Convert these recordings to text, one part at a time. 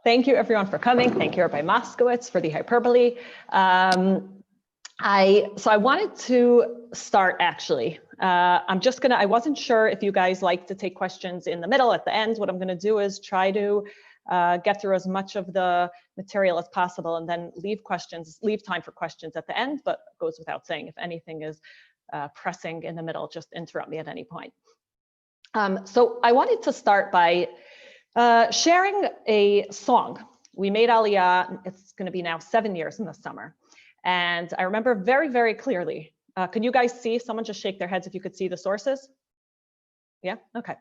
Thank you everyone for coming. Thank you, Rabbi Moskowitz, for the hyperbole. I wanted to start actually. I wasn't sure if you guys like to take questions in the middle, at the end. What I'm gonna do is try to get through as much of the material as possible and then leave time for questions at the end, but it goes without saying, if anything is pressing in the middle, just interrupt me at any point. So I wanted to start by sharing a song. We made Aliyah, it's gonna be now 7 years in the summer. And I remember very, very clearly, can you guys see, someone just shake their heads if you could see the sources? Yeah, okay.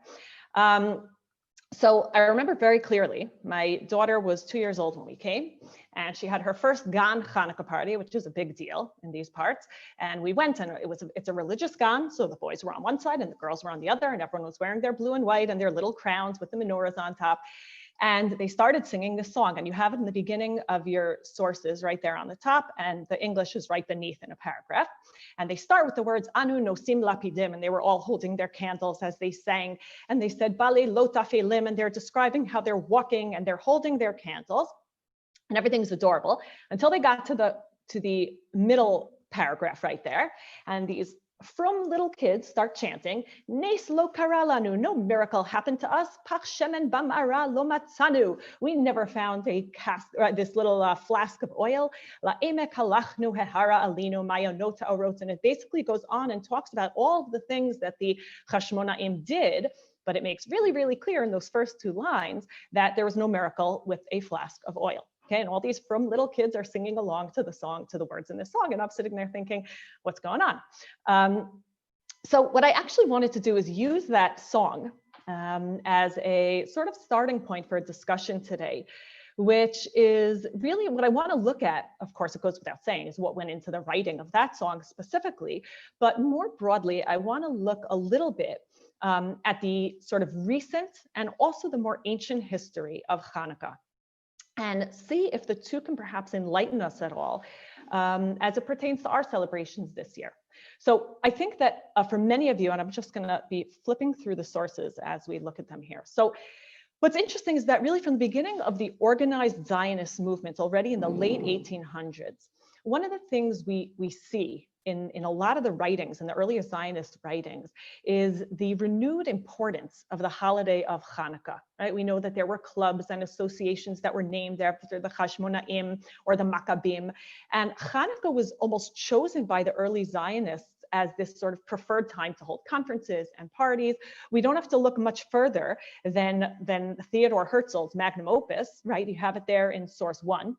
So I remember very clearly, my daughter was 2 years old when we came, and she had her first Gan Chanuka party, which is a big deal in these parts. And we went, and it's a religious Gan, so the boys were on one side and the girls were on the other, and everyone was wearing their blue and white and their little crowns with the menorahs on top. And they started singing this song, and you have it in the beginning of your sources right there on the top, and the English is right beneath in a paragraph. And they start with the words anu nosim lapidim, and they were all holding their candles as they sang. And they said bale lo tafelim, and they're describing how they're walking and they're holding their candles, and everything's adorable until they got to the middle paragraph right there, and these from little kids start chanting, Nes lo kara lanu, no miracle happened to us. Pach shemen bamara lo matzanu. We never found this little flask of oil. La emek halachnu hehara alinu mayonota orot. And it basically goes on and talks about all of the things that the Chashmonaim did, but it makes really, really clear in those first two lines that there was no miracle with a flask of oil. Okay, and all these from little kids are singing along to the song, to the words in this song, and I'm sitting there thinking, what's going on? So what I actually wanted to do is use that song as a sort of starting point for a discussion today, which is really what I want to look at. Of course, it goes without saying, is what went into the writing of that song specifically, but more broadly, I want to look a little bit at the sort of recent and also the more ancient history of Chanuka, and see if the two can perhaps enlighten us at all as it pertains to our celebrations this year. So I think that for many of you, and I'm just going to be flipping through the sources as we look at them here. So what's interesting is that really from the beginning of the organized Zionist movements, already in the late 1800s, one of the things we see in a lot of the writings, in the earliest Zionist writings, is the renewed importance of the holiday of Chanuka, right? We know that there were clubs and associations that were named after the Chashmonaim or the Maccabim, and Chanuka was almost chosen by the early Zionists as this sort of preferred time to hold conferences and parties. We don't have to look much further than Theodore Herzl's magnum opus, right? You have it there in source 1.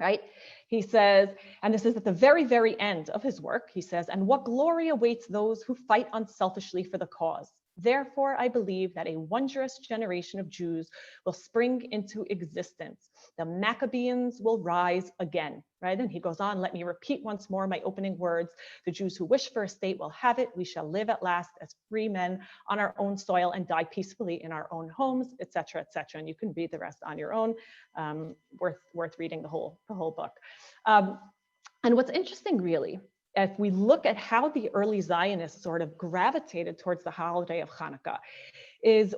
Right? He says, and this is at the very, very end of his work, he says, and what glory awaits those who fight unselfishly for the cause. Therefore, I believe that a wondrous generation of Jews will spring into existence. The Maccabeans will rise again, right? And he goes on, let me repeat once more my opening words. The Jews who wish for a state will have it. We shall live at last as free men on our own soil and die peacefully in our own homes, etc., etc. And you can read the rest on your own. Worth reading the whole book. And what's interesting really, if we look at how the early Zionists sort of gravitated towards the holiday of Chanuka,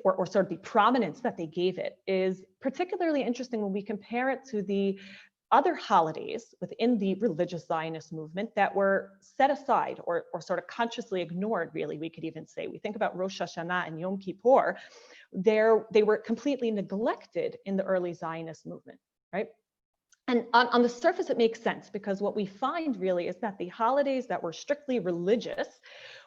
or sort of the prominence that they gave it, is particularly interesting when we compare it to the other holidays within the religious Zionist movement that were set aside or sort of consciously ignored, really, we could even say. We think about Rosh Hashanah and Yom Kippur, they were completely neglected in the early Zionist movement, right? And on the surface, it makes sense, because what we find really is that the holidays that were strictly religious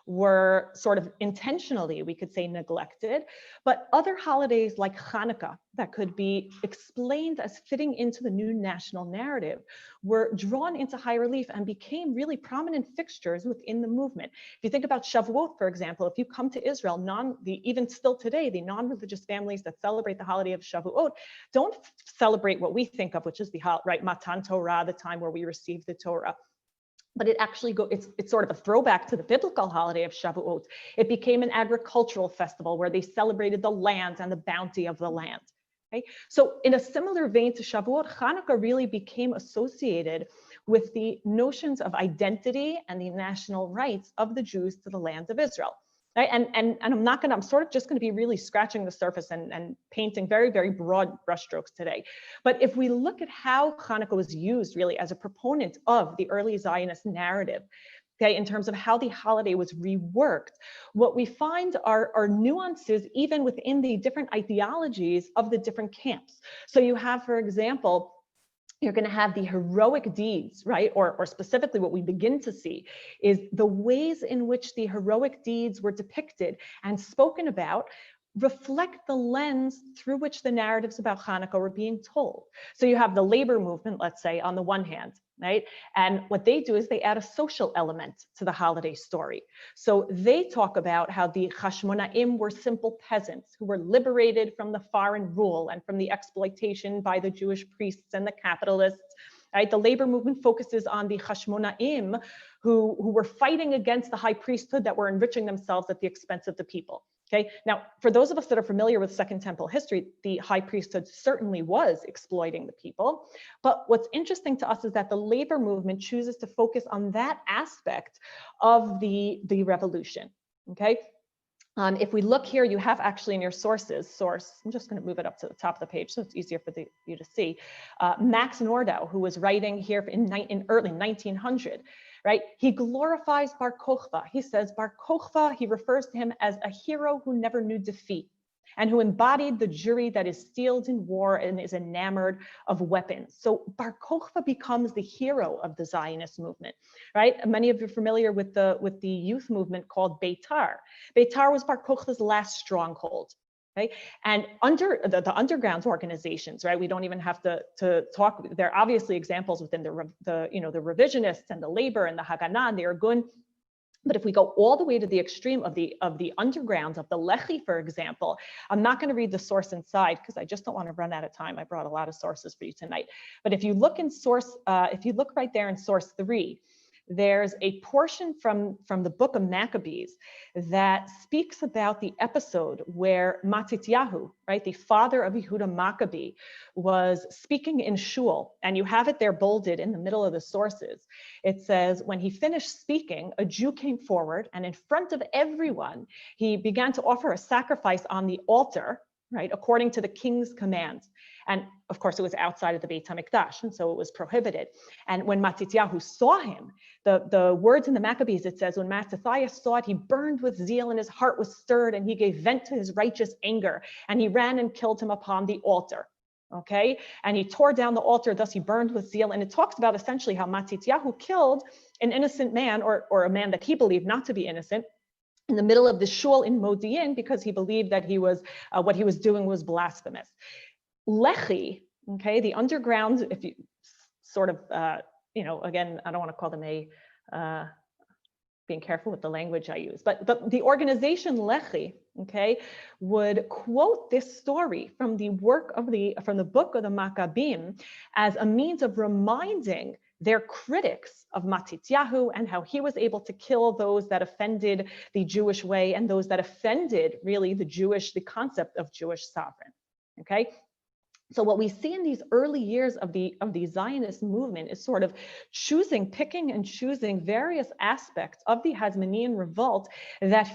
were sort of intentionally, we could say, neglected, but other holidays like Chanuka that could be explained as fitting into the new national narrative were drawn into high relief and became really prominent fixtures within the movement. If you think about Shavuot, for example, if you come to Israel, even still today, the non-religious families that celebrate the holiday of Shavuot don't celebrate what we think of, which is the right Matan Torah, the time where we receive the Torah. But it actually it's sort of a throwback to the biblical holiday of Shavuot. It became an agricultural festival where they celebrated the land and the bounty of the land. Okay? So in a similar vein to Shavuot, Chanuka really became associated with the notions of identity and the national rights of the Jews to the land of Israel. Right? And I'm sort of just going to be really scratching the surface and painting very, very broad brushstrokes today. But if we look at how Hanukkah was used really as a proponent of the early Zionist narrative, okay, in terms of how the holiday was reworked, what we find are nuances even within the different ideologies of the different camps. So you have, for example, you're going to have the heroic deeds, right? Or specifically what we begin to see is the ways in which the heroic deeds were depicted and spoken about reflect the lens through which the narratives about Hanukkah were being told. So you have the labor movement, let's say, on the one hand, right? And what they do is they add a social element to the holiday story. So they talk about how the Hashmonaim were simple peasants who were liberated from the foreign rule and from the exploitation by the Jewish priests and the capitalists. Right? The labor movement focuses on the Hashmonaim who were fighting against the high priesthood that were enriching themselves at the expense of the people. Okay, now for those of us that are familiar with Second Temple history, the high priesthood certainly was exploiting the people. But what's interesting to us is that the labor movement chooses to focus on that aspect of the revolution. Okay. If we look here, you have actually in your source, I'm just going to move it up to the top of the page so it's easier for you to see. Max Nordau, who was writing here in early 1900, right? He glorifies Bar Kokhba. He says Bar Kokhba, he refers to him as a hero who never knew defeat and who embodied the Jewry that is steeled in war and is enamored of weapons. So Bar Kokhba becomes the hero of the Zionist movement, right? Many of you are familiar with the youth movement called Beitar. Beitar was Bar Kokhba's last stronghold. Okay? And under the underground organizations, right? We don't even have to talk. There are obviously examples within the revisionists and the labor and the Haganah and the Irgun. But if we go all the way to the extreme of the undergrounds of the Lehi, for example, I'm not going to read the source inside because I just don't want to run out of time. I brought a lot of sources for you tonight. But if you look in source, if you look right there in source 3, there's a portion from the book of Maccabees that speaks about the episode where Matityahu, right, the father of Yehuda Maccabee, was speaking in shul, and you have it there bolded in the middle of the sources. It says, when he finished speaking, a Jew came forward, and in front of everyone, he began to offer a sacrifice on the altar, right, according to the king's commands. And of course, it was outside of the Beit HaMikdash, and so it was prohibited. And when Matityahu saw him, the words in the Maccabees, it says, when Mattathias saw it, he burned with zeal and his heart was stirred and he gave vent to his righteous anger and he ran and killed him upon the altar. Okay, and he tore down the altar, thus he burned with zeal. And it talks about essentially how Matityahu killed an innocent man or a man that he believed not to be innocent in the middle of the shul in Modi'in because he believed that he was what he was doing was blasphemous. Lehi, okay, the underground, if you sort of, again, I don't want to call them being careful with the language I use, but the organization Lehi, okay, would quote this story from the book of the Maccabim as a means of reminding their critics of Matityahu and how he was able to kill those that offended the Jewish way and those that offended really the concept of Jewish sovereign, okay? So what we see in these early years of the Zionist movement is sort of picking and choosing various aspects of the Hasmonean revolt that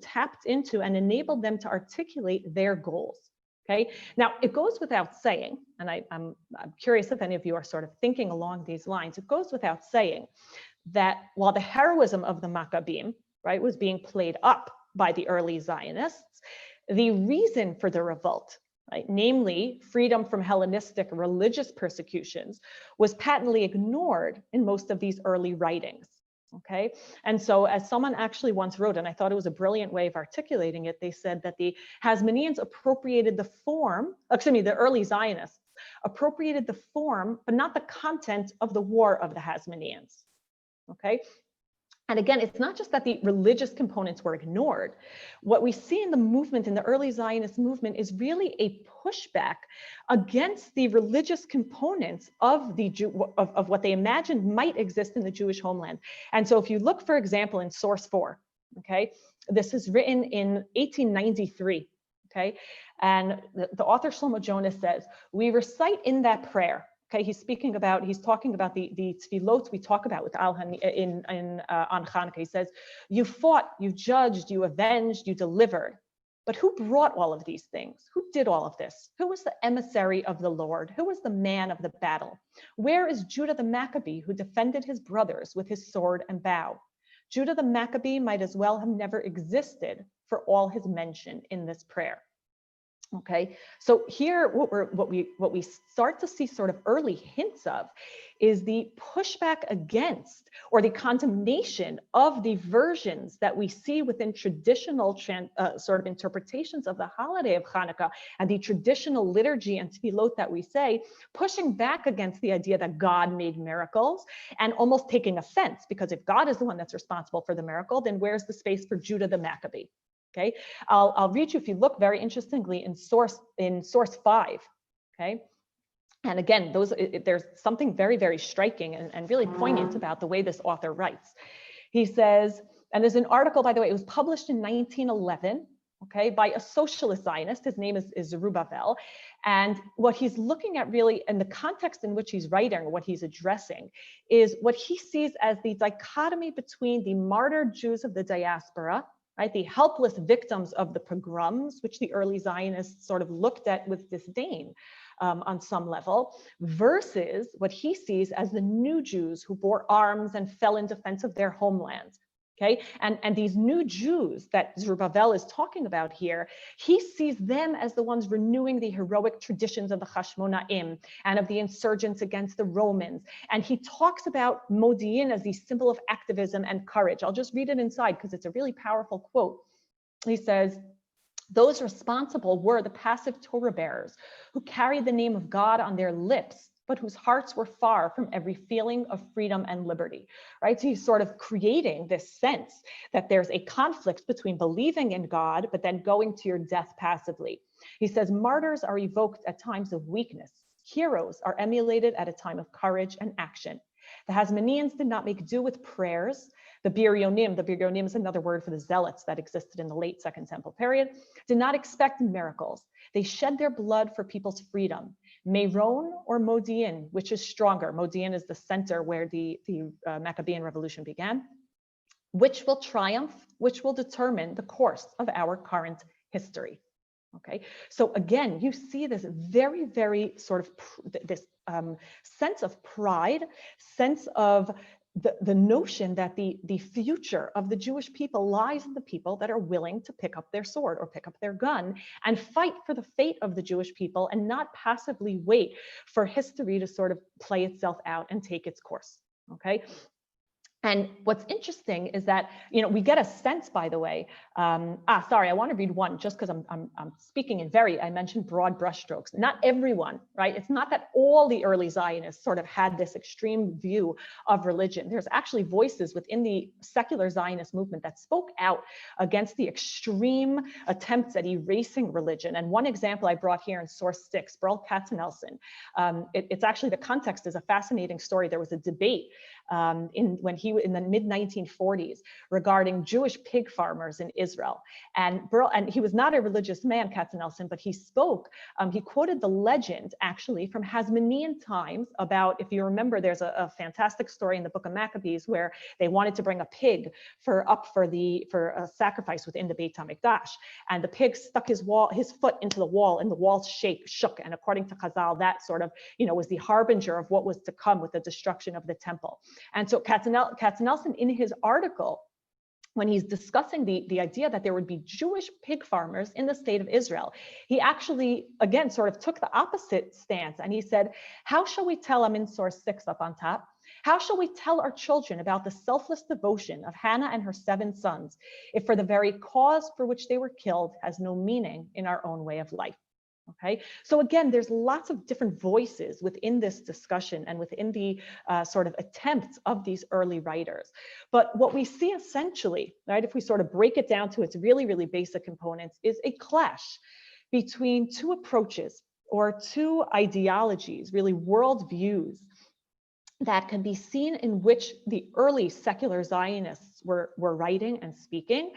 tapped into and enabled them to articulate their goals. Okay. Now it goes without saying, and I'm curious if any of you are sort of thinking along these lines. It goes without saying that while the heroism of the Maccabim, right, was being played up by the early Zionists, the reason for the revolt, right, namely freedom from Hellenistic religious persecutions, was patently ignored in most of these early writings. Okay, and so as someone actually once wrote, and I thought it was a brilliant way of articulating it, they said that the Hasmoneans appropriated the early Zionists appropriated the form, but not the content of the war of the Hasmoneans. Okay. And again, it's not just that the religious components were ignored. What we see in the movement, in the early Zionist movement, is really a pushback against the religious components of of what they imagined might exist in the Jewish homeland. And so if you look, for example, in source 4, okay, this is written in 1893, okay, and the author Shlomo Jonas says, we recite in that prayer, Okay, he's talking about the tefillot we talk about with on Chanuka. He says, you fought, you judged, you avenged, you delivered. But who brought all of these things? Who did all of this? Who was the emissary of the Lord? Who was the man of the battle? Where is Judah the Maccabee who defended his brothers with his sword and bow? Judah the Maccabee might as well have never existed for all his mention in this prayer. Okay, so here what we start to see sort of early hints of is the pushback against or the condemnation of the versions that we see within traditional sort of interpretations of the holiday of Chanuka and the traditional liturgy and tefillot that we say, pushing back against the idea that God made miracles and almost taking offense, because if God is the one that's responsible for the miracle, then where's the space for Judah the Maccabee? Okay, I'll read you, if you look very interestingly in source 5, okay? And again, there's something very, very striking and really poignant about the way this author writes. He says, and there's an article, by the way, it was published in 1911, okay, by a socialist Zionist. His name is Zerubbabel. And what he's looking at really, and the context in which he's writing, what he's addressing, is what he sees as the dichotomy between the martyred Jews of the diaspora, right, the helpless victims of the pogroms, which the early Zionists sort of looked at with disdain on some level, versus what he sees as the new Jews who bore arms and fell in defense of their homelands. Okay, and these new Jews that Zerubbabel is talking about here, he sees them as the ones renewing the heroic traditions of the Hashmonaim and of the insurgents against the Romans. And he talks about Modi'in as the symbol of activism and courage. I'll just read it inside because it's a really powerful quote. He says, those responsible were the passive Torah bearers who carried the name of God on their lips, but whose hearts were far from every feeling of freedom and liberty, right? So he's sort of creating this sense that there's a conflict between believing in God, but then going to your death passively. He says, martyrs are evoked at times of weakness. Heroes are emulated at a time of courage and action. The Hasmoneans did not make do with prayers. The Biryonim is another word for the zealots that existed in the late Second Temple period, did not expect miracles. They shed their blood for people's freedom. Meron or Modi'in, which is stronger? Modi'in is the center where the Maccabean revolution began. Which will triumph, which will determine the course of our current history. Okay, so again, you see this very, very sort of sense of pride, sense of the notion that the future of the Jewish people lies in the people that are willing to pick up their sword or pick up their gun and fight for the fate of the Jewish people and not passively wait for history to sort of play itself out and take its course, okay? And what's interesting is that, you know, we get a sense, by the way, sorry, I want to read one just because I'm speaking in I mentioned broad brushstrokes. Not everyone, right? It's not that all the early Zionists sort of had this extreme view of religion. There's actually voices within the secular Zionist movement that spoke out against the extreme attempts at erasing religion. And one example I brought here in source 6, Burl Katzenelson. It's actually, the context is a fascinating story. There was a debate in the mid-1940s regarding Jewish pig farmers in Israel. And he was not a religious man, Katzenelson, but he spoke, he quoted the legend actually from Hasmonean times about, if you remember, there's a fantastic story in the book of Maccabees where they wanted to bring a pig for a sacrifice within the Beit HaMikdash. And the pig stuck his foot into the wall and the wall shook. And according to Chazal, that sort of, you know, was the harbinger of what was to come with the destruction of the temple. And so Katzenelson, in his article, when he's discussing the idea that there would be Jewish pig farmers in the state of Israel, he actually, again, sort of took the opposite stance. And he said, how shall we tell, I'm in source 6 up on top, how shall we tell our children about the selfless devotion of Hannah and her 7 sons, if for the very cause for which they were killed has no meaning in our own way of life? Okay, so again, there's lots of different voices within this discussion and within the sort of attempts of these early writers. But what we see essentially, right, if we sort of break it down to its really, really basic components, is a clash between two approaches or two ideologies, really worldviews, that can be seen in which the early secular Zionists were writing and speaking,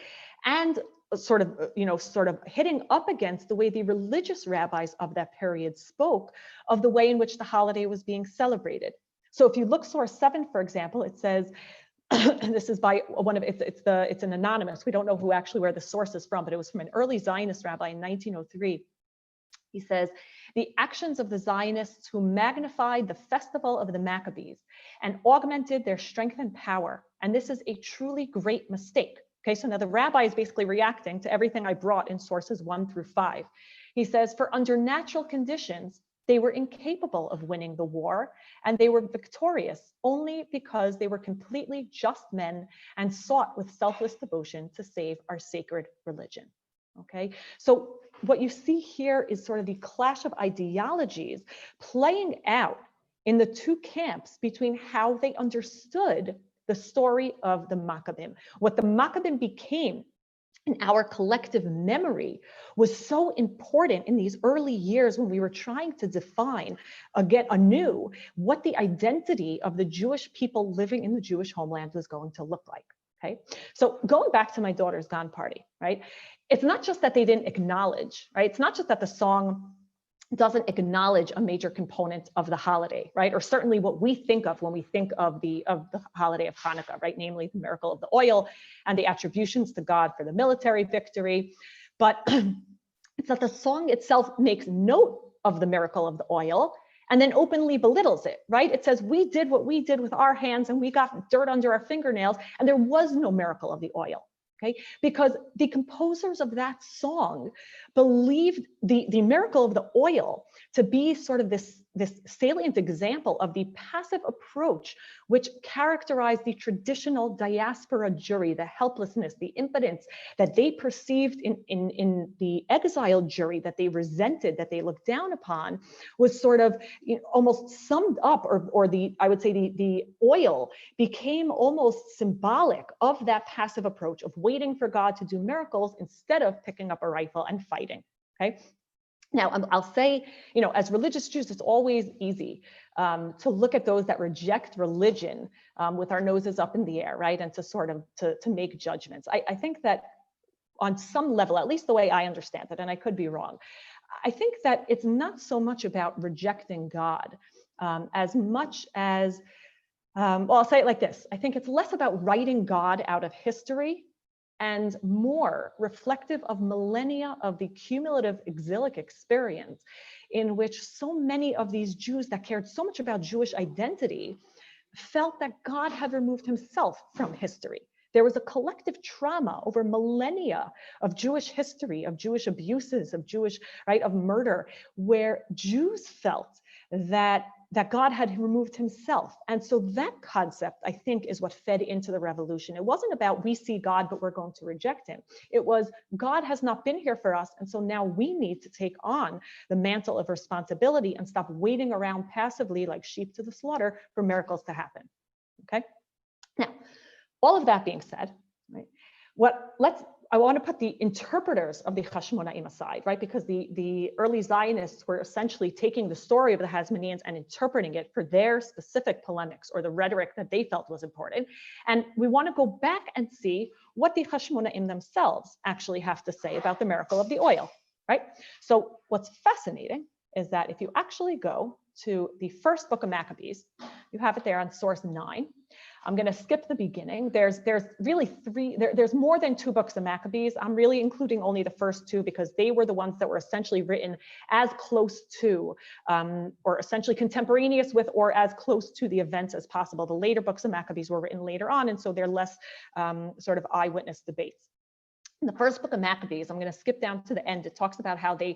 and sort of hitting up against the way the religious rabbis of that period spoke of the way in which the holiday was being celebrated. So if you look source 7, for example, it says, and this is by one of it's an anonymous. We don't know where the source is from, but it was from an early Zionist rabbi in 1903. He says, the actions of the Zionists who magnified the festival of the Maccabees and augmented their strength and power. And this is a truly great mistake. Okay, so now the rabbi is basically reacting to everything I brought in sources 1 through 5. He says, for under natural conditions, they were incapable of winning the war, and they were victorious only because they were completely just men and sought with selfless devotion to save our sacred religion. Okay, so what you see here is sort of the clash of ideologies playing out in the two camps between how they understood the story of the Maccabim. What the Maccabim became in our collective memory was so important in these early years when we were trying to define again anew what the identity of the Jewish people living in the Jewish homeland was going to look like. Okay, so going back to my daughter's Gan party, right? It's not just that they didn't acknowledge, right? It's not just that the song doesn't acknowledge a major component of the holiday, right? Or certainly what we think of when we think of the holiday of Chanuka, right? Namely the miracle of the oil and the attributions to God for the military victory. But it's that the song itself makes note of the miracle of the oil and then openly belittles it, right? It says, we did what we did with our hands and we got dirt under our fingernails and there was no miracle of the oil. Okay, because the composers of that song believed the miracle of the oil to be sort of this salient example of the passive approach which characterized the traditional diaspora Jewry, the helplessness, the impotence that they perceived in the exiled Jewry that they resented, that they looked down upon, was sort of almost summed up, or I would say the oil became almost symbolic of that passive approach of waiting for God to do miracles instead of picking up a rifle and fighting. Okay. Now, I'll say, as religious Jews, it's always easy to look at those that reject religion with our noses up in the air, right? And to sort of to make judgments. I think that on some level, at least the way I understand it, and I could be wrong, I think that it's not so much about rejecting God as much as, well, I'll say it like this. I think it's less about writing God out of history and more reflective of millennia of the cumulative exilic experience in which so many of these Jews that cared so much about Jewish identity felt that God had removed himself from history. There was a collective trauma over millennia of Jewish history, of Jewish abuses, of Jewish, right, of murder, where Jews felt that God had removed himself. And so that concept, I think, is what fed into the revolution. It wasn't about we see God, but we're going to reject him. It was God has not been here for us. And so now we need to take on the mantle of responsibility and stop waiting around passively like sheep to the slaughter for miracles to happen. Okay. Now, all of that being said, right, I want to put the interpreters of the Hashmonaim aside, right? Because the early Zionists were essentially taking the story of the Hasmoneans and interpreting it for their specific polemics or the rhetoric that they felt was important. And we want to go back and see what the Hashmonaim themselves actually have to say about the miracle of the oil, right? So what's fascinating is that if you actually go to the first book of Maccabees, you have it there on source 9. I'm going to skip the beginning. There's really there's more than 2 books of Maccabees. I'm really including only the first 2 because they were the ones that were essentially written as close to, or essentially contemporaneous with, or as close to the events as possible. The later books of Maccabees were written later on, and so they're less sort of eyewitness debates. In the first book of Maccabees, I'm going to skip down to the end. It talks about how they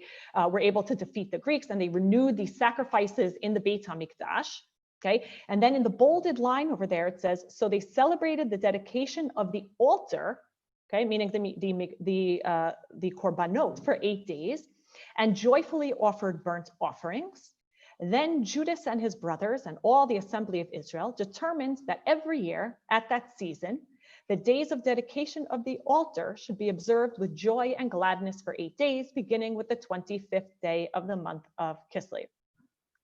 were able to defeat the Greeks and they renewed the sacrifices in the Beit HaMikdash. Okay, and then in the bolded line over there, it says, so they celebrated the dedication of the altar, okay, meaning the korbanot for 8 days, and joyfully offered burnt offerings. Then Judas and his brothers and all the assembly of Israel determined that every year at that season, the days of dedication of the altar should be observed with joy and gladness for 8 days, beginning with the 25th day of the month of Kislev.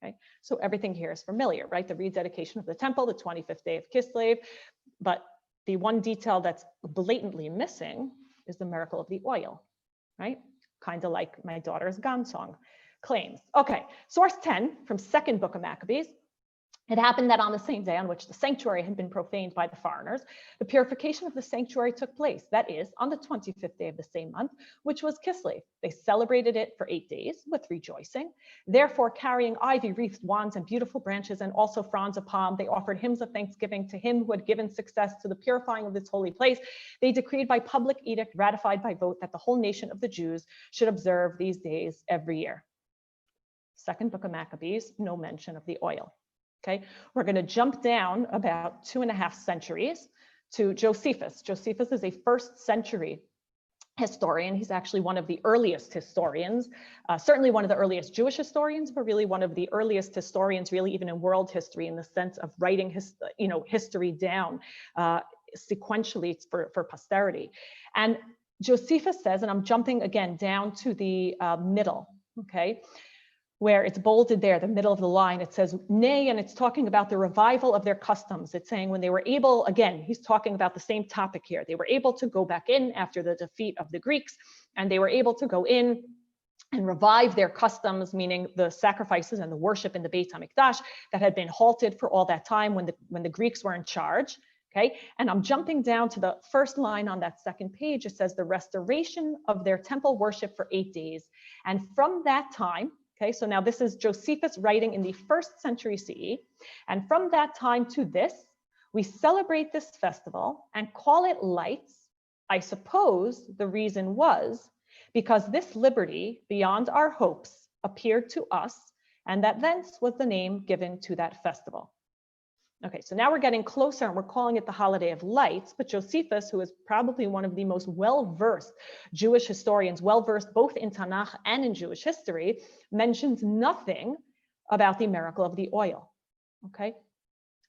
Okay, so everything here is familiar, right? The rededication of the temple, the 25th day of Kislev, but the one detail that's blatantly missing is the miracle of the oil, right? Kind of like my daughter's Gan song claims. Okay, source 10 from second book of Maccabees. It happened that on the same day on which the sanctuary had been profaned by the foreigners, the purification of the sanctuary took place. That is, on the 25th day of the same month, which was Kislev. They celebrated it for 8 days with rejoicing. Therefore, carrying ivy wreaths, wands, and beautiful branches, and also fronds of palm, they offered hymns of thanksgiving to him who had given success to the purifying of this holy place. They decreed by public edict, ratified by vote, that the whole nation of the Jews should observe these days every year. Second book of Maccabees, no mention of the oil. Okay, we're going to jump down about 2.5 centuries to Josephus. Josephus is a 1st century historian. He's actually one of the earliest historians, certainly one of the earliest Jewish historians, but really one of the earliest historians, really even in world history, in the sense of writing history down sequentially for posterity. And Josephus says, and I'm jumping again down to the middle, okay, where it's bolded there, the middle of the line, it says, nay, and it's talking about the revival of their customs. It's saying when they were able, again, he's talking about the same topic here. They were able to go back in after the defeat of the Greeks, and they were able to go in and revive their customs, meaning the sacrifices and the worship in the Beit HaMikdash that had been halted for all that time when the Greeks were in charge. Okay, and I'm jumping down to the first line on that second page. It says the restoration of their temple worship for 8 days. And from that time, okay, so now this is Josephus writing in the 1st century CE. And from that time to this, we celebrate this festival and call it lights. I suppose the reason was because this liberty beyond our hopes appeared to us, and that thence was the name given to that festival. Okay, so now we're getting closer and we're calling it the Holiday of Lights, but Josephus, who is probably one of the most well-versed Jewish historians, well-versed both in Tanakh and in Jewish history, mentions nothing about the miracle of the oil, okay?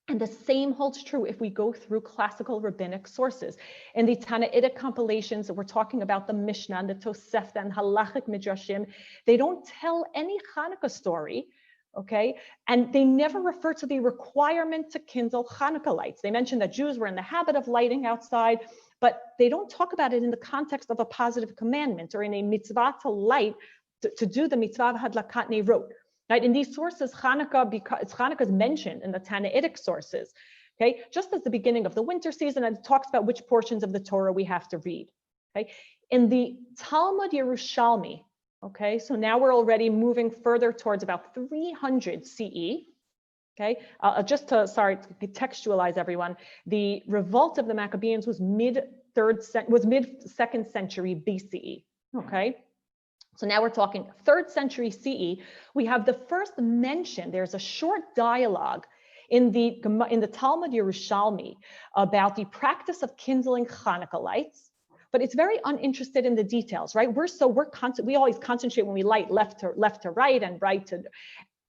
And the same holds true if we go through classical rabbinic sources. In the Tannaitic compilations, we're talking about the Mishnah and the Tosefta and Halachic Midrashim. They don't tell any Chanuka story, okay? And they never refer to the requirement to kindle Chanuka lights. They mention that Jews were in the habit of lighting outside, but they don't talk about it in the context of a positive commandment or in a mitzvah to light, to do the mitzvah of hadlakat nerot. Right? In these sources, Chanuka is mentioned in the Tannaitic sources, okay? Just as the beginning of the winter season, and it talks about which portions of the Torah we have to read, okay? In the Talmud Yerushalmi, okay, so now we're already moving further towards about 300 CE. Okay, just to contextualize everyone, the revolt of the Maccabees was mid-2nd century BCE. Okay, so now we're talking 3rd century CE. We have the first mention. There's a short dialogue in the Talmud Yerushalmi about the practice of kindling Chanuka lights. But it's very uninterested in the details, right? We always concentrate when we light left to right and right to.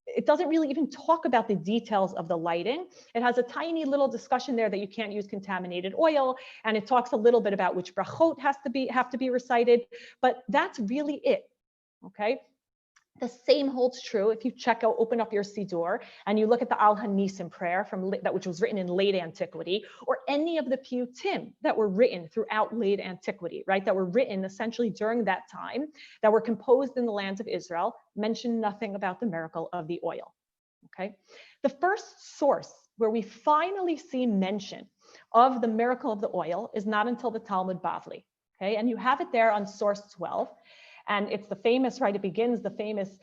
It doesn't really even talk about the details of the lighting. It has a tiny little discussion there that you can't use contaminated oil, and it talks a little bit about which brachot have to be recited, but that's really it. Okay. The same holds true if you open up your Siddur and you look at the Al Hanisim prayer which was written in late antiquity, or any of the Piyutim that were written throughout late antiquity, right? That were written essentially during that time, that were composed in the lands of Israel, mention nothing about the miracle of the oil. Okay. The first source where we finally see mention of the miracle of the oil is not until the Talmud Bavli. Okay, and you have it there on source 12. And it's the famous, right, it begins the famous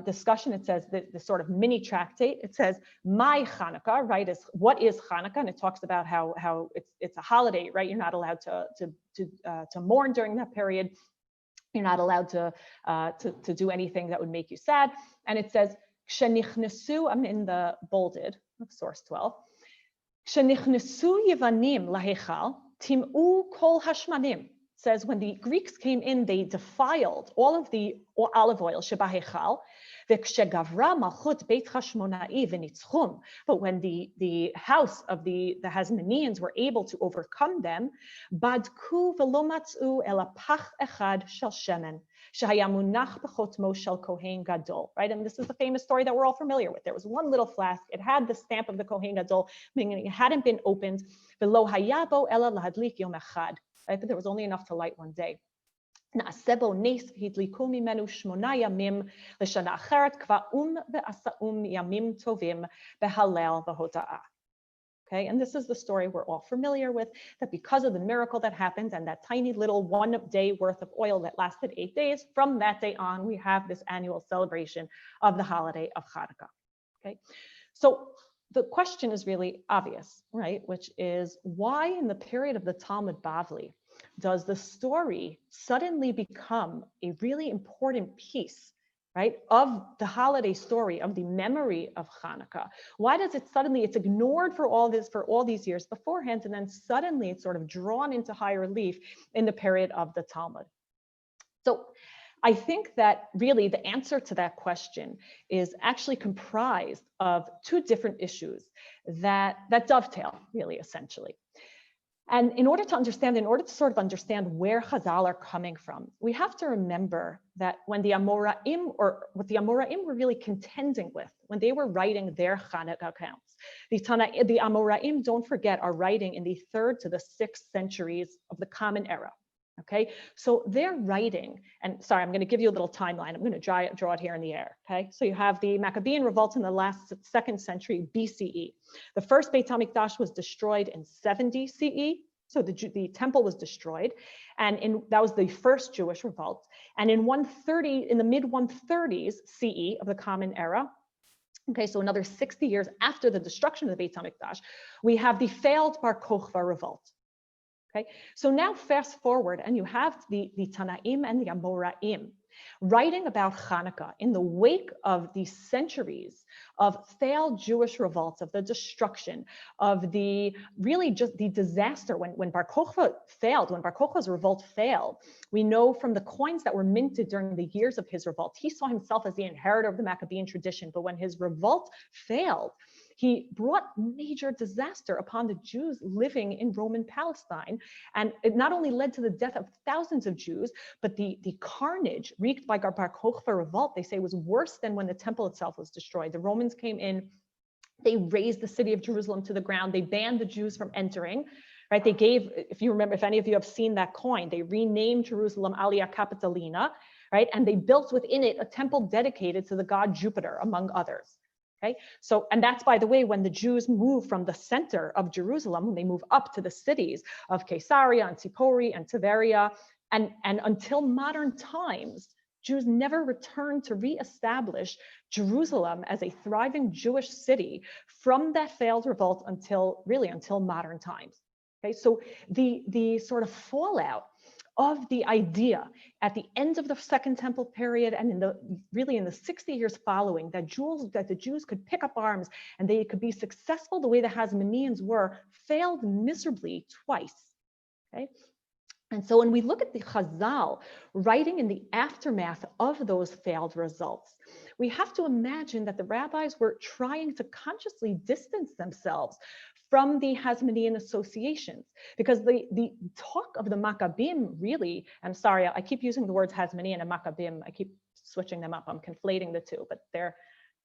discussion. It says the sort of mini tractate. It says, my Chanuka, right, is what is Chanuka? And it talks about how it's a holiday, right? You're not allowed to mourn during that period. You're not allowed to do anything that would make you sad. And it says, Kshenichnesu, I'm in the bolded of source 12. Kshenichnesu Yevanim lahechal tim'u kol hashmanim. Says when the Greeks came in, they defiled all of the olive oil, shebahechal, v'kshegavra malchut beit Hashmonai v'nitzchum. But when the house of the Hasmoneans were able to overcome them, badku v'lo matzu ela pach echad shel shemen shehaya munach b'chotmo shel kohen gadol. Right, and this is the famous story that we're all familiar with. There was one little flask. It had the stamp of the kohen gadol, meaning it hadn't been opened. V'lo hayabo ela lahadlik yom echad. right? But there was only enough to light one day. נעשה בו נס והדליקו ממנו 8 ימים לשנה אחרת קבעום ועשאום ימים טובים בהלל והודאה. Okay, and this is the story we're all familiar with, that because of the miracle that happened and that tiny little 1 day worth of oil that lasted 8 days, from that day on, we have this annual celebration of the holiday of Chanuka. Okay, so the question is really obvious, right? Which is, why in the period of the Talmud Bavli does the story suddenly become a really important piece, right, of the holiday story, of the memory of Hanukkah? Why does it suddenly, it's ignored for all these years beforehand, and then suddenly it's sort of drawn into high relief in the period of the Talmud? So I think that really the answer to that question is actually comprised of 2 different issues that dovetail, really, essentially. And in order to sort of understand where Chazal are coming from, we have to remember that when the Amoraim, or what the Amoraim were really contending with, when they were writing their Chanukah accounts, the Amoraim, don't forget, are writing in the 3rd to the 6th centuries of the Common Era. Okay, so they're writing, and sorry, I'm going to give you a little timeline. I'm going to draw it here in the air. Okay, so you have the Maccabean revolt in the last 2nd century BCE. The first Beit HaMikdash was destroyed in 70 CE. So the temple was destroyed, and that was the first Jewish revolt. And in the mid 130s CE of the Common Era, okay, so another 60 years after the destruction of the Beit HaMikdash, we have the failed Bar Kokhba revolt. Okay, so now fast forward, and you have the Tanaim and the Amoraim writing about Hanukkah in the wake of these centuries of failed Jewish revolts, of the destruction, of the really just the disaster when Bar Kokhba failed, when Bar Kokhba's revolt failed. We know from the coins that were minted during the years of his revolt, he saw himself as the inheritor of the Maccabean tradition, but when his revolt failed, he brought major disaster upon the Jews living in Roman Palestine. And it not only led to the death of thousands of Jews, but the carnage wreaked by Bar Kokhba revolt, they say, was worse than when the temple itself was destroyed. The Romans came in, they razed the city of Jerusalem to the ground, they banned the Jews from entering. Right? They gave, if you remember, if any of you have seen that coin, they renamed Jerusalem Alia Capitolina, right? And they built within it a temple dedicated to the god Jupiter, among others. Okay, so, and that's, by the way, when the Jews move from the center of Jerusalem, when they move up to the cities of Caesarea and Tzipori and Tiberia, and until modern times, Jews never returned to reestablish Jerusalem as a thriving Jewish city from that failed revolt until modern times. Okay, so the sort of fallout of the idea at the end of the Second Temple period and in the 60 years following that the Jews could pick up arms and they could be successful the way the Hasmoneans were, failed miserably twice. Okay, and so when we look at the Chazal writing in the aftermath of those failed results, we have to imagine that the rabbis were trying to consciously distance themselves from the Hasmonean associations, because the talk of the Maccabim really, I'm sorry, I keep using the words Hasmonean and Maccabim, I keep switching them up, I'm conflating the two, but they're,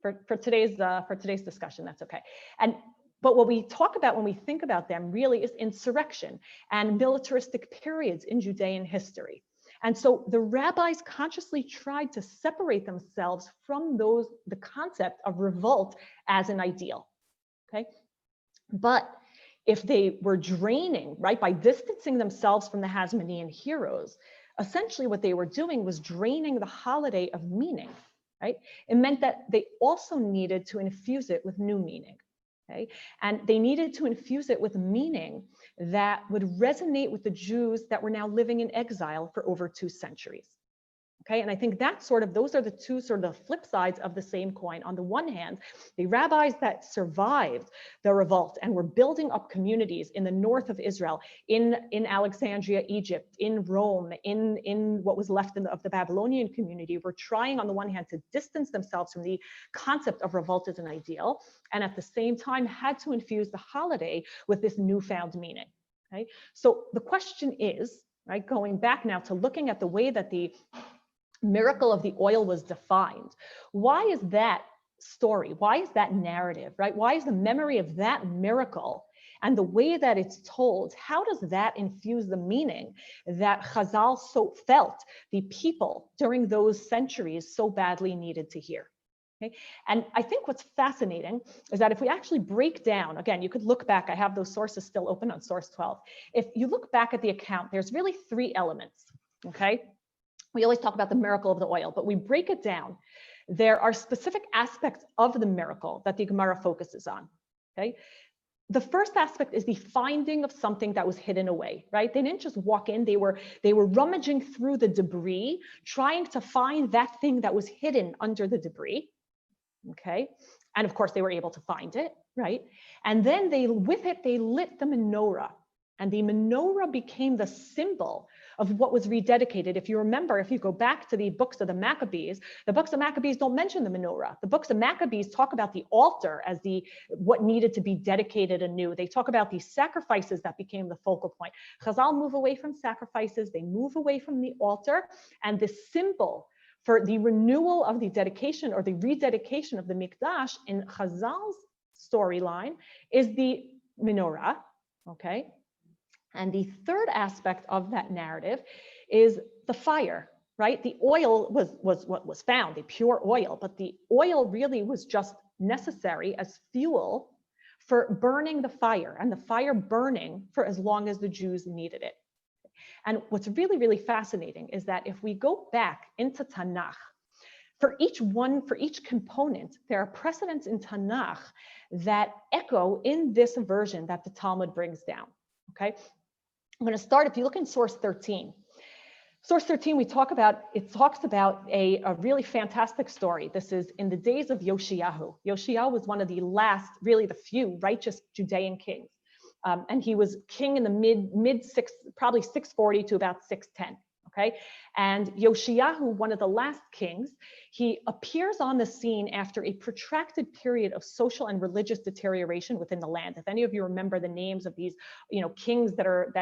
for today's discussion, that's okay. But what we talk about when we think about them really is insurrection and militaristic periods in Judean history. And so the rabbis consciously tried to separate themselves from the concept of revolt as an ideal, okay? But if they were draining, right, by distancing themselves from the Hasmonean heroes, essentially what they were doing was draining the holiday of meaning, right? It meant that they also needed to infuse it with new meaning, okay? And they needed to infuse it with meaning that would resonate with the Jews that were now living in exile for over 2 centuries. Okay, and I think that's those are the two sort of flip sides of the same coin. On the one hand, the rabbis that survived the revolt and were building up communities in the north of Israel, in Alexandria, Egypt, in Rome, in what was left of the Babylonian community, were trying on the one hand to distance themselves from the concept of revolt as an ideal, and at the same time had to infuse the holiday with this newfound meaning. Okay, so the question is, right, going back now to looking at the way that the miracle of the oil was defined. Why is that story? Why is that narrative, right? Why is the memory of that miracle and the way that it's told, how does that infuse the meaning that Chazal so felt the people during those centuries so badly needed to hear? Okay. And I think what's fascinating is that if we actually break down, again, you could look back, I have those sources still open on source 12. If you look back at the account, there's really three elements, okay? We always talk about the miracle of the oil, but we break it down. There are specific aspects of the miracle that the Gemara focuses on, okay? The first aspect is the finding of something that was hidden away, right? They didn't just walk in, they were rummaging through the debris, trying to find that thing that was hidden under the debris, okay? And of course they were able to find it, right? And then with it, they lit the menorah. And the menorah became the symbol of what was rededicated. If you remember, if you go back to the books of the Maccabees don't mention the menorah. The books of Maccabees talk about the altar as what needed to be dedicated anew. They talk about these sacrifices that became the focal point. Chazal move away from sacrifices, they move away from the altar, and the symbol for the renewal of the dedication or the rededication of the Mikdash in Chazal's storyline is the menorah, okay? And the third aspect of that narrative is the fire, right? The oil was what was found, the pure oil, but the oil really was just necessary as fuel for burning the fire, and the fire burning for as long as the Jews needed it. And what's really, really fascinating is that if we go back into Tanakh, for each component, there are precedents in Tanakh that echo in this version that the Talmud brings down, okay? I'm going to start, if you look in source 13. Source 13, it talks about a really fantastic story. This is in the days of Yoshiyahu. Yoshiyahu was one of the last, really the few righteous Judean kings. And he was king in the probably 640 to about 610, okay? And Yoshiyahu, one of the last kings, he appears on the scene after a protracted period of social and religious deterioration within the land. If any of you remember the names of these, kings that are,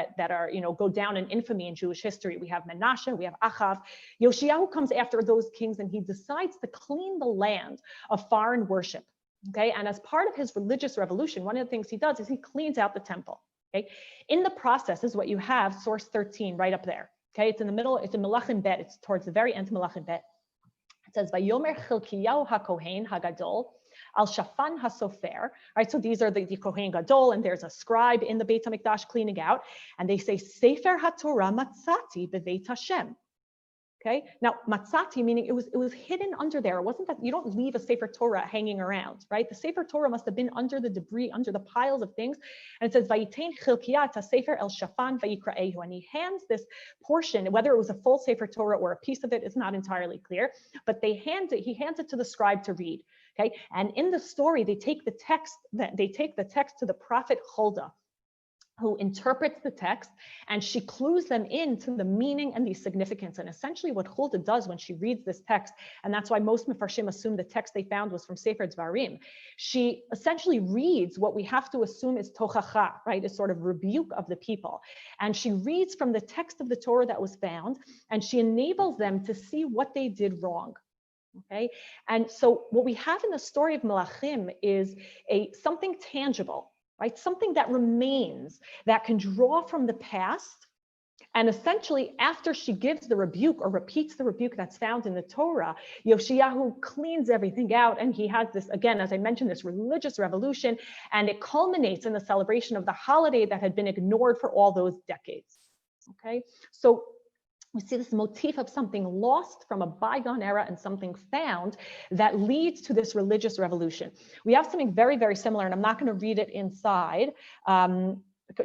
go down in infamy in Jewish history, we have Menashe, we have Achav. Yoshiyahu comes after those kings and he decides to clean the land of foreign worship. Okay, and as part of his religious revolution, one of the things he does is he cleans out the temple. Okay, in the process is what you have, source 13, right up there. Okay, it's in the middle, it's in Melachim Bet, it's towards the very end of Melachim Bet. It says, Vayomer Chilkiyahu HaKohen HaGadol Al Shafan HaSofer. Right, so these are the Kohen Gadol, and there's a scribe in the Beit HaMikdash cleaning out, and they say, Sefer HaTorah Matzati Beveit Hashem. Okay. Now, matzati, meaning it was hidden under there. It wasn't that you don't leave a Sefer Torah hanging around, right? The Sefer Torah must have been under the debris, under the piles of things. And it says, Vayitain Chilkiyat HaSefer El Shafan Vayikraehu. And he hands this portion, whether it was a full Sefer Torah or a piece of it is not entirely clear, but he hands it to the scribe to read. Okay. And in the story, they take the text to the prophet Huldah, who interprets the text, and she clues them into the meaning and the significance. And essentially what Huldah does when she reads this text, and that's why most Mefarshim assume the text they found was from Sefer Dvarim, she essentially reads what we have to assume is tochacha, right, a sort of rebuke of the people. And she reads from the text of the Torah that was found, and she enables them to see what they did wrong. Okay, and so what we have in the story of Melachim is something tangible, right? Something that remains, that can draw from the past. And essentially, after she gives the rebuke or repeats the rebuke that's found in the Torah, Yoshiyahu cleans everything out. And he has this, again, as I mentioned, this religious revolution, and it culminates in the celebration of the holiday that had been ignored for all those decades. Okay, so we see this motif of something lost from a bygone era and something found that leads to this religious revolution. We have something very, very similar, and I'm not going to read it inside,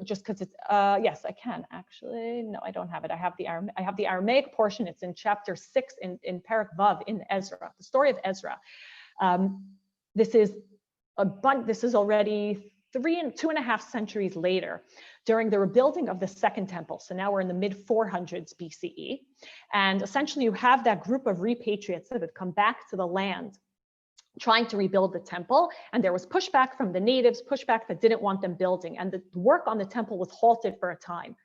just because it's, yes, I can actually. No, I don't have it. I have the Aramaic portion. It's in chapter 6 in Perek Vav in Ezra, the story of Ezra. This is already 2.5 centuries later, during the rebuilding of the Second Temple. So now we're in the mid-400s BCE. And essentially you have that group of repatriates that had come back to the land trying to rebuild the temple. And there was pushback from the natives, pushback that didn't want them building. And the work on the temple was halted for a time.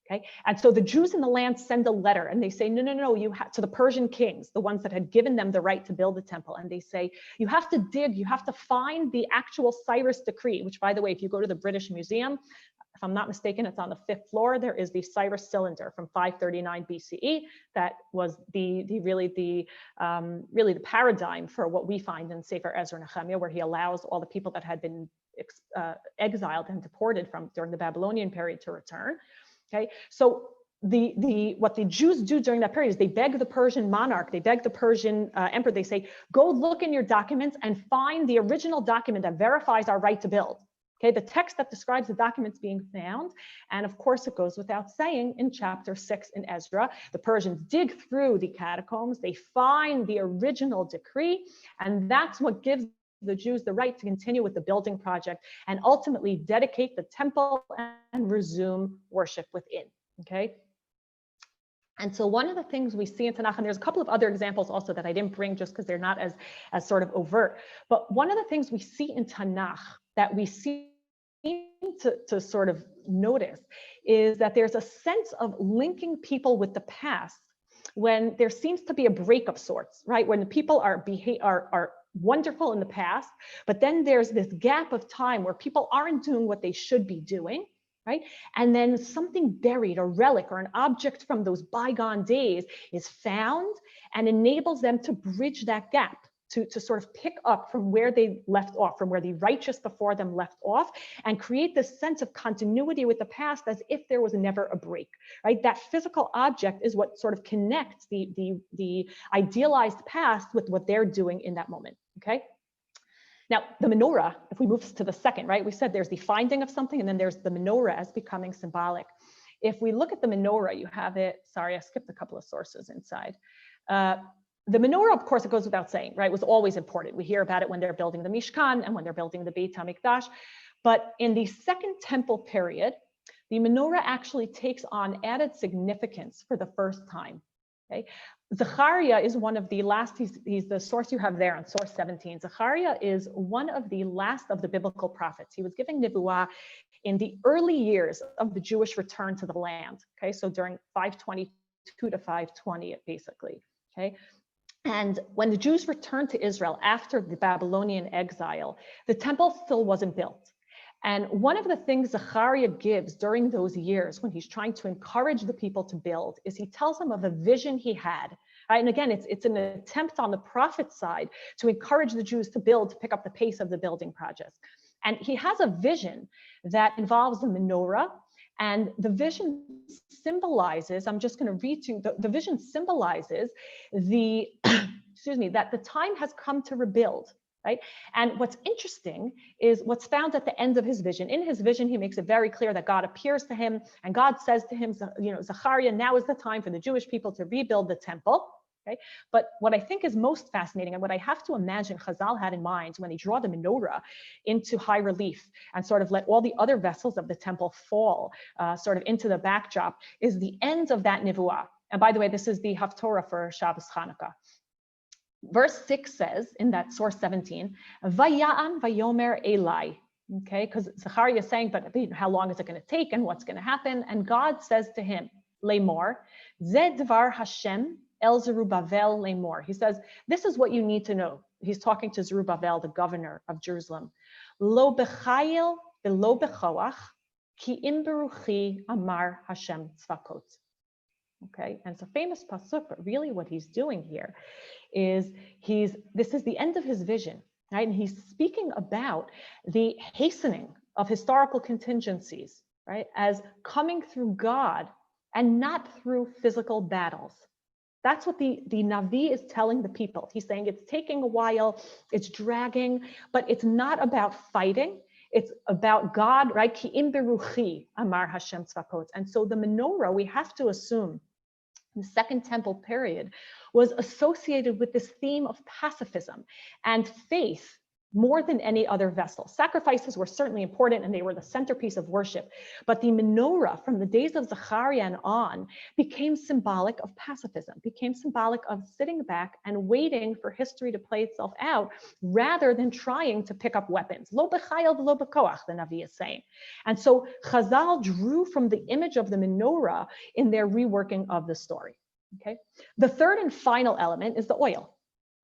Okay, and so the Jews in the land send a letter and they say, no, you have to the Persian kings, the ones that had given them the right to build the temple. And they say, you have to dig, you have to find the actual Cyrus decree, which, by the way, if you go to the British Museum, if I'm not mistaken, it's on the 5th floor. There is the Cyrus cylinder from 539 BCE. That was really the paradigm for what we find in Sefer Ezra Nehemiah, where he allows all the people that had been exiled and deported during the Babylonian period to return. Okay, so what the Jews do during that period is they beg the Persian monarch, they beg the Persian emperor, they say, go look in your documents and find the original document that verifies our right to build. Okay, the text that describes the documents being found. And of course, it goes without saying in chapter 6 in Ezra, the Persians dig through the catacombs, they find the original decree, and that's what gives the Jews the right to continue with the building project and ultimately dedicate the temple and resume worship within, okay? And so one of the things we see in Tanakh, and there's a couple of other examples also that I didn't bring just because they're not as sort of overt, but one of the things we see in Tanakh that we seem to sort of notice is that there's a sense of linking people with the past when there seems to be a break of sorts, right? When the people are wonderful in the past, but then there's this gap of time where people aren't doing what they should be doing, right? And then something buried, a relic or an object from those bygone days is found and enables them to bridge that gap, to sort of pick up from where they left off, from where the righteous before them left off, and create this sense of continuity with the past as if there was never a break, right? That physical object is what sort of connects the idealized past with what they're doing in that moment, okay? Now, the menorah, if we move to the second, right? We said there's the finding of something, and then there's the menorah as becoming symbolic. If we look at the menorah, you have it, sorry, I skipped a couple of sources inside. The menorah, of course, it goes without saying, right, was always important. We hear about it when they're building the Mishkan and when they're building the Beit HaMikdash. But in the Second Temple period, the menorah actually takes on added significance for the first time. Okay, Zechariah is one of the last, he's the source you have there on source 17. Zechariah is one of the last of the biblical prophets. He was giving Nebuah in the early years of the Jewish return to the land. Okay, so during 522 to 520, basically. Okay. And when the Jews returned to Israel after the Babylonian exile, the temple still wasn't built. And one of the things Zechariah gives during those years when he's trying to encourage the people to build is he tells them of a vision he had. Right? And again, it's an attempt on the prophet's side to encourage the Jews to build, to pick up the pace of the building project. And he has a vision that involves the menorah. And the vision symbolizes, I'm just going to read to you, the vision symbolizes the, excuse me, that the time has come to rebuild, right? And what's interesting is what's found at the end of his vision. In his vision, he makes it very clear that God appears to him and God says to him, you know, Zechariah, now is the time for the Jewish people to rebuild the temple. Okay. But what I think is most fascinating and what I have to imagine Chazal had in mind when they draw the menorah into high relief and sort of let all the other vessels of the temple fall sort of into the backdrop is the end of that nevuah. And by the way, this is the Haftorah for Shabbos Chanuka. Verse 6 says in that source 17, Vaya'an vayomer Eli. Okay, because Zechariah is saying, but how long is it going to take and what's going to happen? And God says to him, Lemor, Zed Dvar Hashem El Zerubbabel Lemor. He says, this is what you need to know. He's talking to Zerubbabel, the governor of Jerusalem. Lo bechayil velo bechoach, ki im beruchi amar Hashem tzvakot. Okay, and it's a famous pasuk, but really what he's doing here is this is the end of his vision, right? And he's speaking about the hastening of historical contingencies, right, as coming through God and not through physical battles. That's what the Navi is telling the people. He's saying it's taking a while, it's dragging, but it's not about fighting. It's about God, right? Ki im beruchi amar Hashem tzvakot. And so the menorah, we have to assume, the Second Temple period was associated with this theme of pacifism and faith more than any other vessel. Sacrifices were certainly important and they were the centerpiece of worship, but the menorah from the days of Zechariah and on became symbolic of pacifism, became symbolic of sitting back and waiting for history to play itself out rather than trying to pick up weapons. Lo b'chayil v'lo b'koach, the Navi is saying. And so Chazal drew from the image of the menorah in their reworking of the story. Okay. The third and final element is the oil.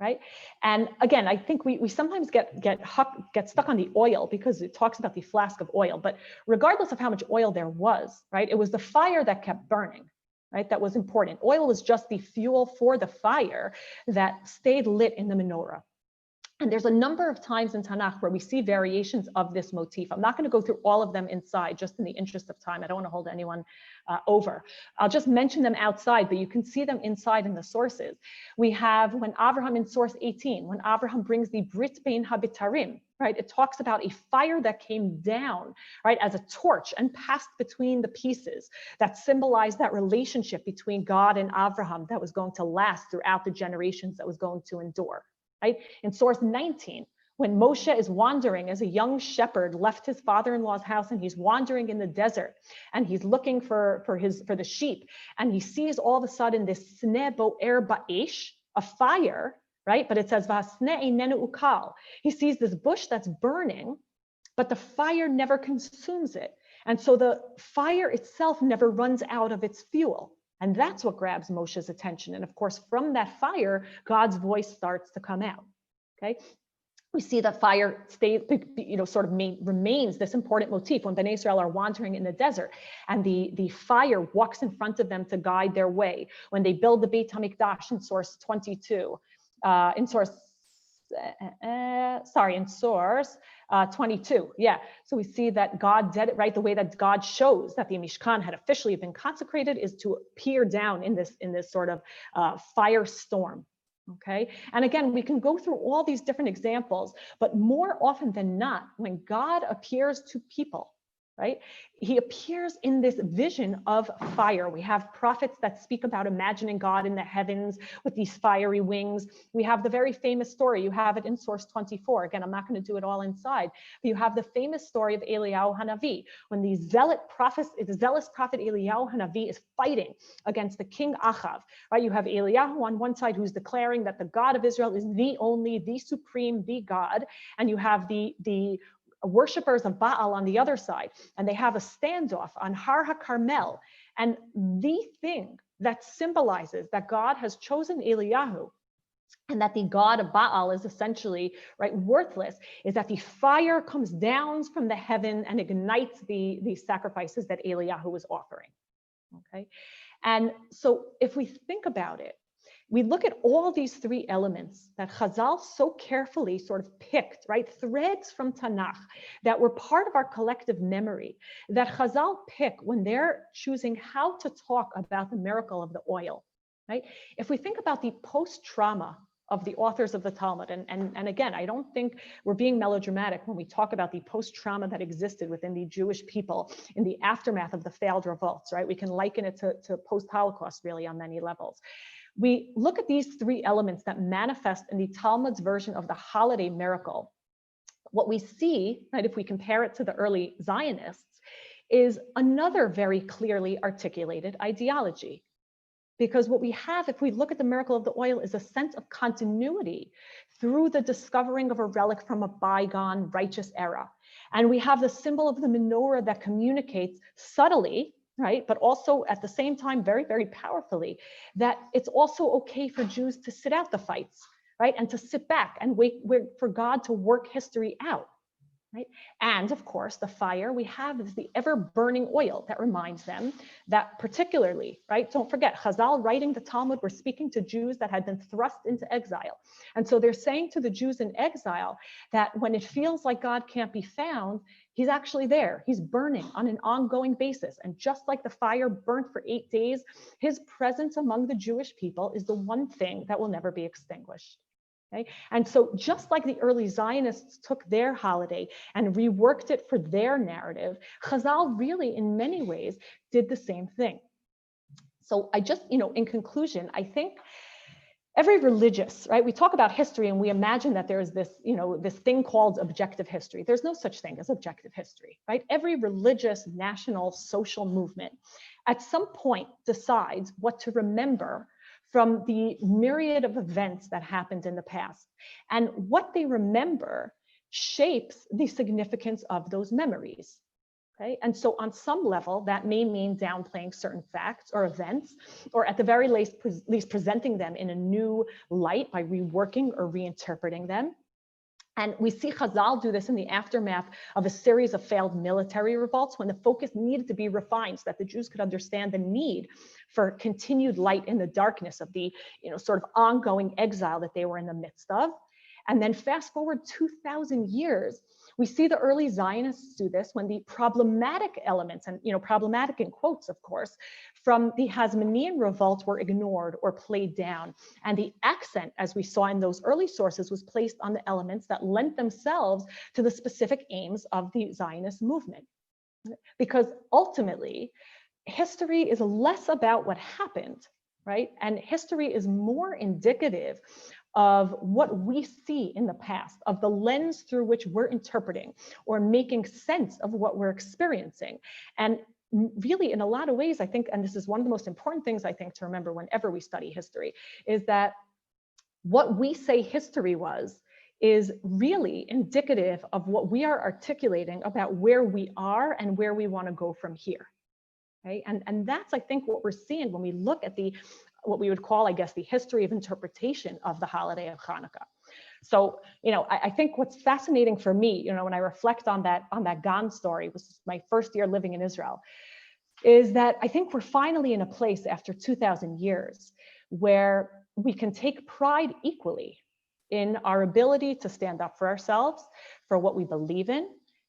Right. And again, I think we sometimes get stuck on the oil because it talks about the flask of oil. But regardless of how much oil there was, right, it was the fire that kept burning. Right. That was important. Oil was just the fuel for the fire that stayed lit in the menorah. And there's a number of times in Tanakh where we see variations of this motif. I'm not going to go through all of them inside, just in the interest of time. I don't want to hold anyone over. I'll just mention them outside, but you can see them inside in the sources. We have when Avraham in source 18, when Avraham brings the Brit Bein HaBitarim, right? It talks about a fire that came down, right, as a torch and passed between the pieces that symbolized that relationship between God and Avraham that was going to last throughout the generations, that was going to endure. Right? In source 19, when Moshe is wandering as a young shepherd, left his father-in-law's house and he's wandering in the desert and he's looking for the sheep, and he sees all of a sudden this sneh bo'er ba'esh, a fire, right? But it says v'hasneh einenu ukal. He sees this bush that's burning, but the fire never consumes it. And so the fire itself never runs out of its fuel. And that's what grabs Moshe's attention. And of course, from that fire, God's voice starts to come out, okay? We see that fire stays, remains this important motif when Bnei Israel are wandering in the desert, and the fire walks in front of them to guide their way. When they build the Beit HaMikdash in source 22, in source 22. Yeah. So we see that God did it, right? The way that God shows that the Mishkan had officially been consecrated is to appear down in this sort of firestorm. Okay. And again, we can go through all these different examples, but more often than not, when God appears to people, right, he appears in this vision of fire. We have prophets that speak about imagining God in the heavens with these fiery wings. We have the very famous story. You have it in source 24. Again, I'm not going to do it all inside, but you have the famous story of Eliyahu Hanavi, when the zealous prophet Eliyahu Hanavi is fighting against the king Achav, right? You have Eliyahu on one side who's declaring that the God of Israel is the only, the supreme, the God, and you have the worshippers of Baal on the other side, and they have a standoff on Har HaKarmel. And the thing that symbolizes that God has chosen Eliyahu and that the God of Baal is essentially, right, worthless, is that the fire comes down from the heaven and ignites the sacrifices that Eliyahu was offering. Okay, and so if we think about it, we look at all these three elements that Chazal so carefully sort of picked, right? Threads from Tanakh that were part of our collective memory that Chazal pick when they're choosing how to talk about the miracle of the oil, right? If we think about the post-trauma of the authors of the Talmud, and again, I don't think we're being melodramatic when we talk about the post-trauma that existed within the Jewish people in the aftermath of the failed revolts, right? We can liken it to post-Holocaust really on many levels. We look at these three elements that manifest in the Talmud's version of the holiday miracle. What we see, right, if we compare it to the early Zionists, is another very clearly articulated ideology. Because what we have, if we look at the miracle of the oil, is a sense of continuity through the discovering of a relic from a bygone righteous era. And we have the symbol of the menorah that communicates subtly, right, but also at the same time, very, very powerfully, that it's also okay for Jews to sit out the fights, right, and to sit back and wait for God to work history out, right? And of course, the fire we have is the ever-burning oil that reminds them that particularly, right, don't forget, Chazal writing the Talmud were speaking to Jews that had been thrust into exile. And so they're saying to the Jews in exile that when it feels like God can't be found, he's actually there. He's burning on an ongoing basis. And just like the fire burnt for 8 days, his presence among the Jewish people is the one thing that will never be extinguished. Okay? And so just like the early Zionists took their holiday and reworked it for their narrative, Chazal really in many ways did the same thing. So I just, in conclusion, I think every religious, right? We talk about history and we imagine that there's this, this thing called objective history. There's no such thing as objective history, right? Every religious, national, social movement at some point decides what to remember from the myriad of events that happened in the past. And what they remember shapes the significance of those memories. Okay? And so on some level, that may mean downplaying certain facts or events, or at the very least presenting them in a new light by reworking or reinterpreting them. And we see Chazal do this in the aftermath of a series of failed military revolts when the focus needed to be refined so that the Jews could understand the need for continued light in the darkness of the sort of ongoing exile that they were in the midst of. And then fast forward 2,000 years, we see the early Zionists do this when the problematic elements, and problematic in quotes, of course, from the Hasmonean revolt were ignored or played down. And the accent, as we saw in those early sources, was placed on the elements that lent themselves to the specific aims of the Zionist movement. Because ultimately, history is less about what happened, right? And history is more indicative of what we see in the past, of the lens through which we're interpreting or making sense of what we're experiencing. And really, in a lot of ways, I think, and this is one of the most important things I think to remember whenever we study history, is that what we say history was is really indicative of what we are articulating about where we are and where we want to go from here. Right? And that's, I think, what we're seeing when we look at what we would call, I guess, the history of interpretation of the holiday of Chanuka. So, I think what's fascinating for me, when I reflect on that Gan story, which was my first year living in Israel, is that I think we're finally in a place after 2,000 years where we can take pride equally in our ability to stand up for ourselves, for what we believe in,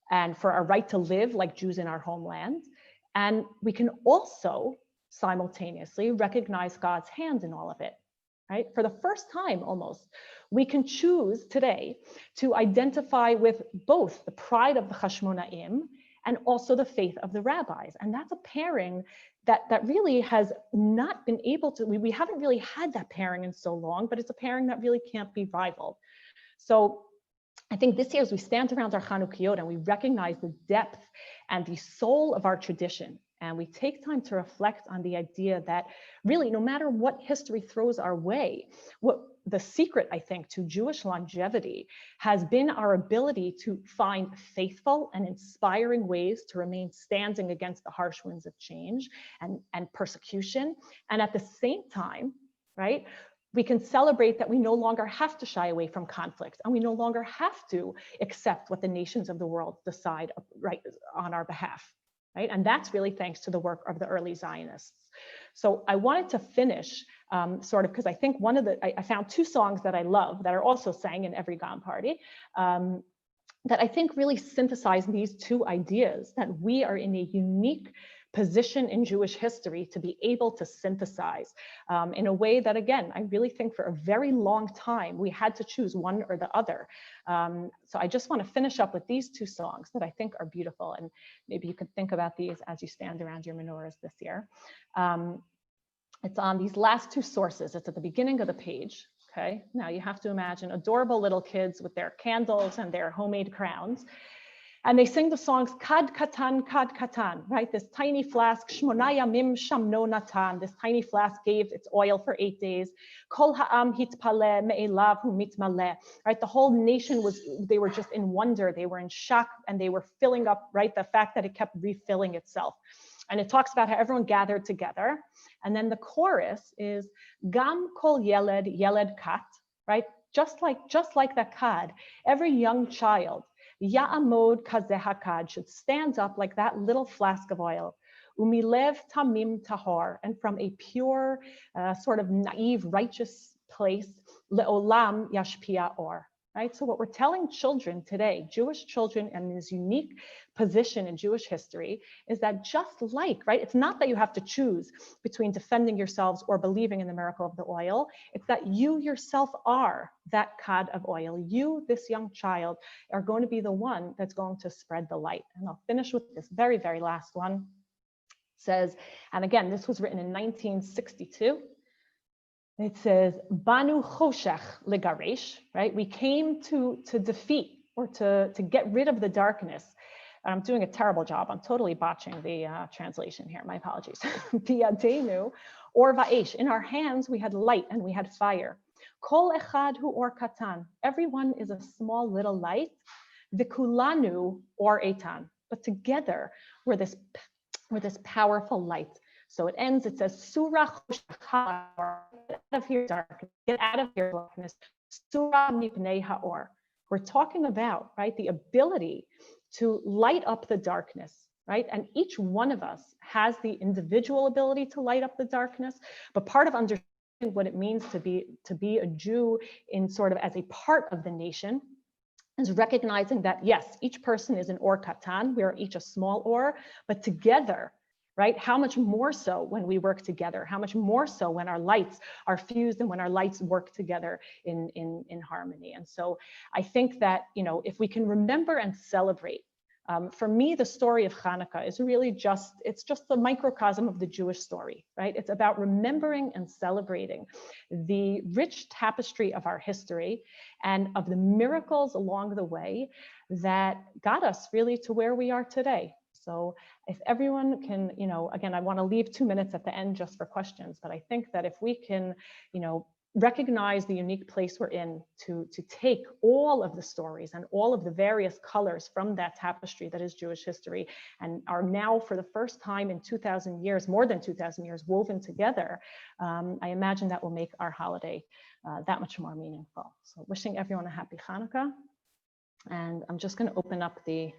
and for our right to live like Jews in our homeland. And we can also simultaneously recognize God's hand in all of it, right? For the first time almost, we can choose today to identify with both the pride of the Hashmonaim and also the faith of the rabbis. And that's a pairing that really has not been able to, we haven't really had that pairing in so long, but it's a pairing that really can't be rivaled. So I think this year, as we stand around our Chanukiot and we recognize the depth and the soul of our tradition, and we take time to reflect on the idea that really, no matter what history throws our way, what the secret, I think, to Jewish longevity has been our ability to find faithful and inspiring ways to remain standing against the harsh winds of change and persecution. And at the same time, right, we can celebrate that we no longer have to shy away from conflict, and we no longer have to accept what the nations of the world decide right on our behalf. Right? And that's really thanks to the work of the early Zionists. So I wanted to finish sort of, because I think I found two songs that I love that are also sang in every Gan party, that I think really synthesize these two ideas, that we are in a unique position in Jewish history to be able to synthesize in a way that, again, I really think for a very long time, we had to choose one or the other. So I just want to finish up with these two songs that I think are beautiful. And maybe you could think about these as you stand around your menorahs this year. It's on these last two sources. It's at the beginning of the page. Okay, now you have to imagine adorable little kids with their candles and their homemade crowns. And they sing the songs Kad Katan, right? This tiny flask, Shmona Yamim Shamno Natan. This tiny flask gave its oil for 8 days. Kol Ha'am Hitpale Me'elav Hu Mitmale, right? The whole nation they were just in wonder. They were in shock, and they were filling up, right? The fact that it kept refilling itself. And it talks about how everyone gathered together. And then the chorus is Gam Kol Yeled Kat, right? Just like that Kad, every young child, Ya'amod Kazeh HaKad, should stand up like that little flask of oil. Umilev Tamim Tahor, and from a pure, sort of naive, righteous place, Le'olam Yashpia Or. Right? So what we're telling children today, Jewish children in this unique position in Jewish history, is that just like, right, it's not that you have to choose between defending yourselves or believing in the miracle of the oil, it's that you yourself are that kad of oil. You, this young child, are going to be the one that's going to spread the light. And I'll finish with this very, very last one. It says, and again, this was written in 1962. It says, Banu choshech legaresh, right? We came to defeat or to get rid of the darkness. I'm doing a terrible job. I'm totally botching the translation here. My apologies. Biyadenu or va'esh. In our hands, we had light and we had fire. Kol echad hu or katan. Everyone is a small little light. V'kulanu or etan. But together, we're this powerful light. So it ends, it says, Surah Ha'or, get out of here, darkness, get out of here, darkness. Surah Mipnei Ha'or. We're talking about, right, the ability to light up the darkness, right? And each one of us has the individual ability to light up the darkness, but part of understanding what it means to be a Jew in sort of as a part of the nation is recognizing that, yes, each person is an or katan, we are each a small or, but together, right? How much more so when we work together? How much more so when our lights are fused and when our lights work together in harmony? And so I think that, if we can remember and celebrate, for me, the story of Chanuka is really it's just the microcosm of the Jewish story, right? It's about remembering and celebrating the rich tapestry of our history and of the miracles along the way that got us really to where we are today. So if everyone can, again, I want to leave 2 minutes at the end just for questions, but I think that if we can, recognize the unique place we're in to take all of the stories and all of the various colors from that tapestry that is Jewish history and are now for the first time in 2,000 years, more than 2,000 years, woven together, I imagine that will make our holiday that much more meaningful. So wishing everyone a happy Chanuka. And I'm just going to open up the